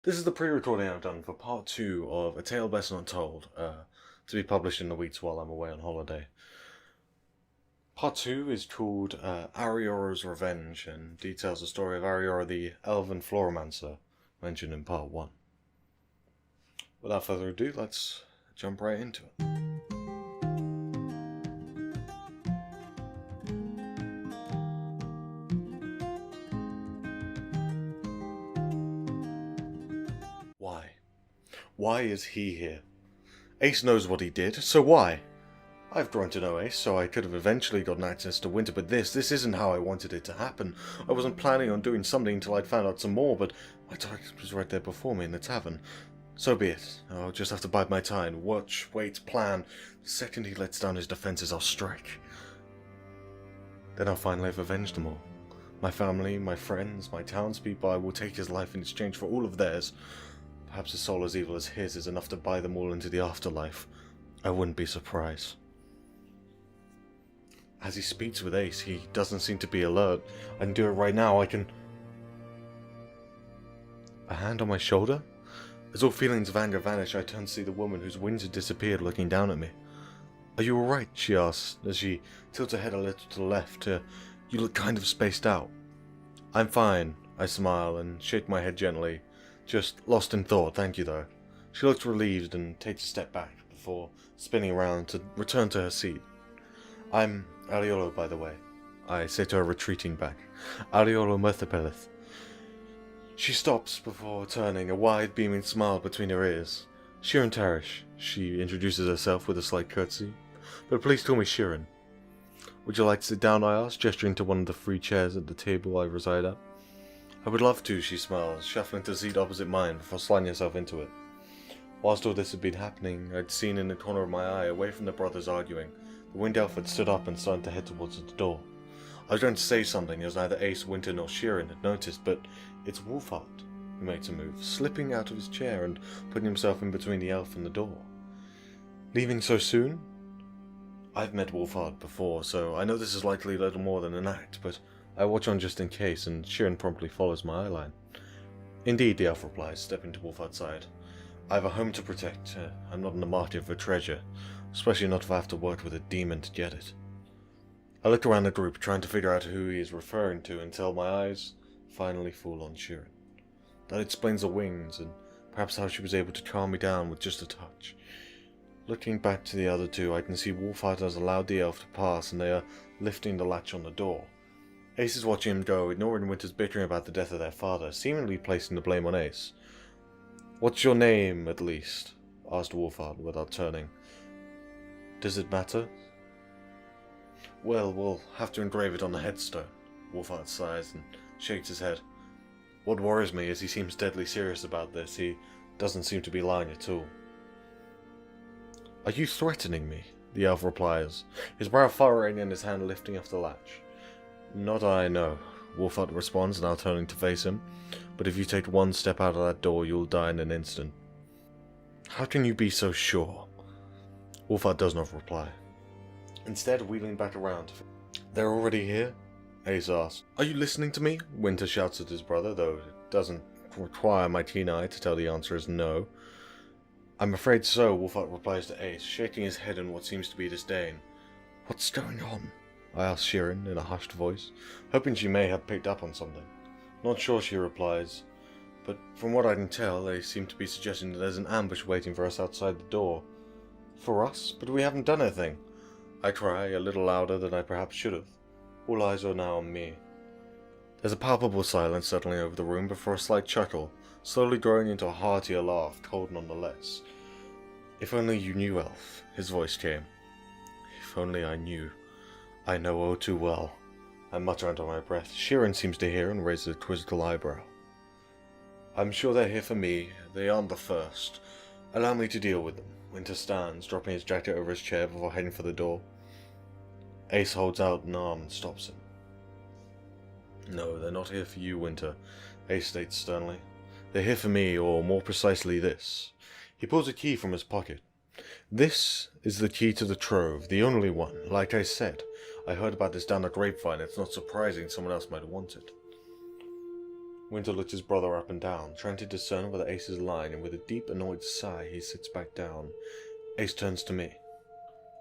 This is the pre-recording I've done for part 2 of A Tale Best Not Told, to be published in the weeks while I'm away on holiday. Part 2 is called Arioro's Revenge and details the story of Arioro the Elven Floromancer, mentioned in part 1. Without further ado, let's jump right into it. Why? Why is he here? Ace knows what he did, so why? I've grown to know Ace, so I could have eventually gotten access to Winter, but this isn't how I wanted it to happen. I wasn't planning on doing something until I'd found out some more, but my target was right there before me in the tavern. So be it. I'll just have to bide my time, watch, wait, plan. The second he lets down his defenses, I'll strike. Then I'll finally have avenged them all. My family, my friends, my townspeople, I will take his life in exchange for all of theirs. Perhaps a soul as evil as his is enough to buy them all into the afterlife. I wouldn't be surprised. As he speaks with Ace, he doesn't seem to be alert. I can do it right now, I can... A hand on my shoulder? As all feelings of anger vanish, I turn to see the woman whose wings had disappeared looking down at me. Are you alright? She asks, as she tilts her head a little to the left. You look kind of spaced out. I'm fine, I smile and shake my head gently. Just lost in thought, thank you though. She looks relieved and takes a step back before spinning around to return to her seat. I'm Arioro, by the way, I say to her, retreating back. Arioro Merthapelith. She stops before turning, a wide beaming smile between her ears. Shirin Tarish, she introduces herself with a slight curtsy. But please call me Shirin. Would you like to sit down, I ask, gesturing to one of the 3 chairs at the table I reside at. I would love to, she smiles, shuffling to the seat opposite mine before sliding herself into it. Whilst all this had been happening, I'd seen in the corner of my eye, away from the brothers arguing, the Wind Elf had stood up and started to head towards the door. I was going to say something as neither Ace, Winter nor Shirin had noticed, but it's Wolfheart who makes a move, slipping out of his chair and putting himself in between the elf and the door. Leaving so soon? I've met Wolfheart before, so I know this is likely a little more than an act, but I watch on just in case, and Shirin promptly follows my eyeline. Indeed, the elf replies, stepping to Wolfheart's side. I have a home to protect. I'm not in the market for treasure, especially not if I have to work with a demon to get it. I look around the group, trying to figure out who he is referring to, until my eyes finally fall on Shirin. That explains the wings, and perhaps how she was able to calm me down with just a touch. Looking back to the other two, I can see Wolfheart has allowed the elf to pass, and they are lifting the latch on the door. Ace is watching him go, ignoring Winter's bickering about the death of their father, seemingly placing the blame on Ace. What's your name, at least? Asked Wolfheart without turning. Does it matter? Well, we'll have to engrave it on the headstone. Wolfheart sighs and shakes his head. What worries me is he seems deadly serious about this. He doesn't seem to be lying at all. Are you threatening me? The elf replies, his brow furrowing and his hand lifting off the latch. Not I, no. Wolfheart responds, now turning to face him. But if you take one step out of that door, you'll die in an instant. How can you be so sure? Wolfheart does not reply. Instead, wheeling back around. They're already here? Ace asks. Are you listening to me? Winter shouts at his brother, though it doesn't require my keen eye to tell the answer is no. I'm afraid so, Wolfheart replies to Ace, shaking his head in what seems to be disdain. What's going on? I ask Shirin in a hushed voice, hoping she may have picked up on something. Not sure, she replies, but from what I can tell, they seem to be suggesting that there's an ambush waiting for us outside the door. For us? But we haven't done anything. I cry, a little louder than I perhaps should have. All eyes are now on me. There's a palpable silence settling over the room before a slight chuckle, slowly growing into a heartier laugh, cold nonetheless. If only you knew, Elf, his voice came. If only I knew. I know oh too well. I mutter under my breath. Shirin seems to hear and raises a quizzical eyebrow. I'm sure they're here for me. They aren't the first. Allow me to deal with them. Winter stands, dropping his jacket over his chair before heading for the door. Ace holds out an arm and stops him. No, they're not here for you, Winter, Ace states sternly. They're here for me, or more precisely this. He pulls a key from his pocket. This is the key to the trove, the only one. Like I said, I heard about this down the grapevine. It's not surprising someone else might want it. Winter looked his brother up and down, trying to discern whether Ace is lying, and with a deep, annoyed sigh, he sits back down. Ace turns to me.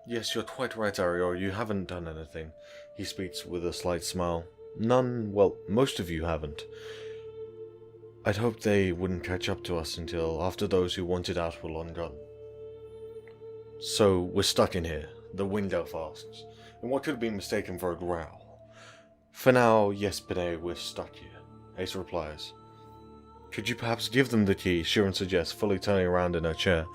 Yes, you're quite right, Arioro, you haven't done anything. He speaks with a slight smile. None, well, most of you haven't. I'd hoped they wouldn't catch up to us until after those who wanted out were long gone. So, we're stuck in here, the window asks, in what could have been mistaken for a growl. For now, yes, Pinay, we're stuck here, Ace replies. Could you perhaps give them the key, Shirin suggests, fully turning around in her chair.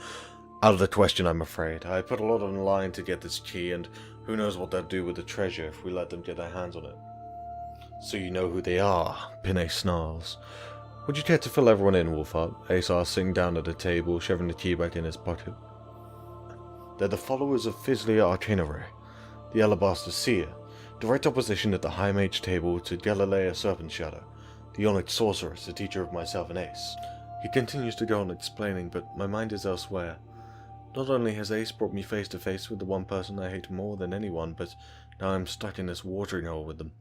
Out of the question, I'm afraid. I put a lot on the line to get this key, and who knows what they'll do with the treasure if we let them get their hands on it. So you know who they are, Pinay snarls. Would you care to fill everyone in, Wolfheart? Ace asks, sitting down at a table, shoving the key back in his pocket. They're the followers of Fizlia Arcanare, the Alabaster Seer, direct opposition at the High Mage table to Galilea Serpent Shadow, the Onyx Sorceress, the teacher of myself and Ace. He continues to go on explaining, but my mind is elsewhere. Not only has Ace brought me face to face with the one person I hate more than anyone, but now I'm stuck in this watering hole with them.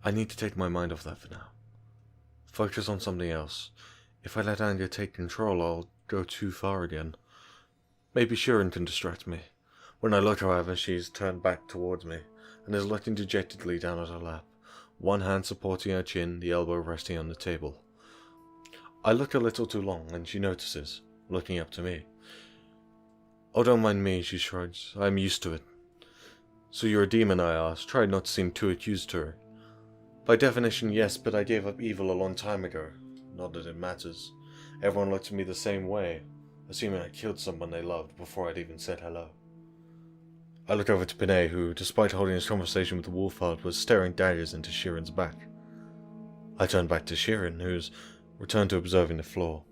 I need to take my mind off that for now. Focus on something else. If I let anger take control, I'll go too far again. Maybe Shirin can distract me. When I look, however, she's turned back towards me, and is looking dejectedly down at her lap, one hand supporting her chin, the elbow resting on the table. I look a little too long, and she notices, looking up to me. Oh, don't mind me, she shrugs. I'm used to it. So you're a demon, I ask, trying not to seem too accused to her. By definition, yes, but I gave up evil a long time ago. Not that it matters. Everyone looked at me the same way, assuming I killed someone they loved before I'd even said hello. I look over to Pinay, who, despite holding his conversation with the Wolfheart, was staring daggers into Shirin's back. I turn back to Shirin, who's returned to observing the floor.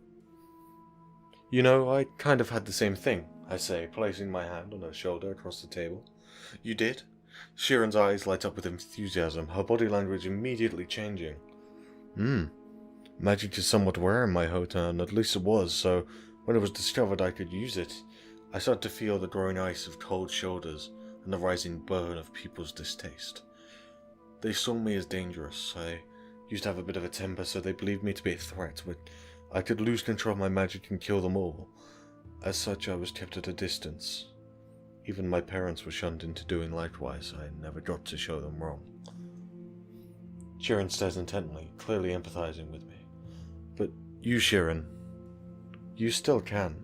You know, I kind of had the same thing, I say, placing my hand on her shoulder across the table. You did? Shirin's eyes light up with enthusiasm, her body language immediately changing. Magic is somewhat rare in my hotown, at least it was, so when it was discovered I could use it, I started to feel the growing ice of cold shoulders and the rising burn of people's distaste. They saw me as dangerous. I used to have a bit of a temper, so they believed me to be a threat, but I could lose control of my magic and kill them all. As such, I was kept at a distance. Even my parents were shunned into doing likewise. I never got to show them wrong. Shirin stares intently, clearly empathizing with me. But you, Shirin, you still can.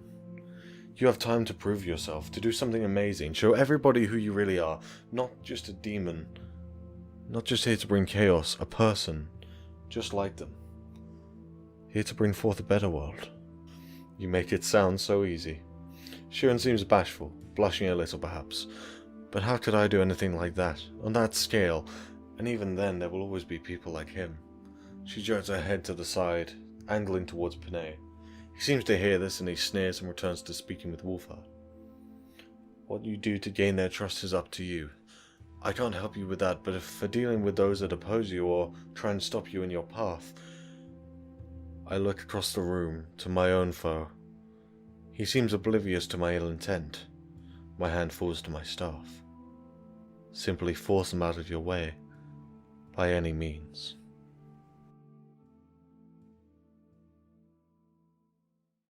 You have time to prove yourself, to do something amazing, show everybody who you really are, not just a demon, not just here to bring chaos, a person, just like them. Here to bring forth a better world. You make it sound so easy. Shirin seems bashful, blushing a little perhaps, but how could I do anything like that, on that scale, and even then there will always be people like him. She jerks her head to the side, angling towards Pinay. He seems to hear this and he sneers and returns to speaking with Wolfheart. What you do to gain their trust is up to you. I can't help you with that, but if for dealing with those that oppose you or try and stop you in your path, I look across the room to my own foe. He seems oblivious to my ill intent. My hand falls to my staff. Simply force him out of your way, by any means.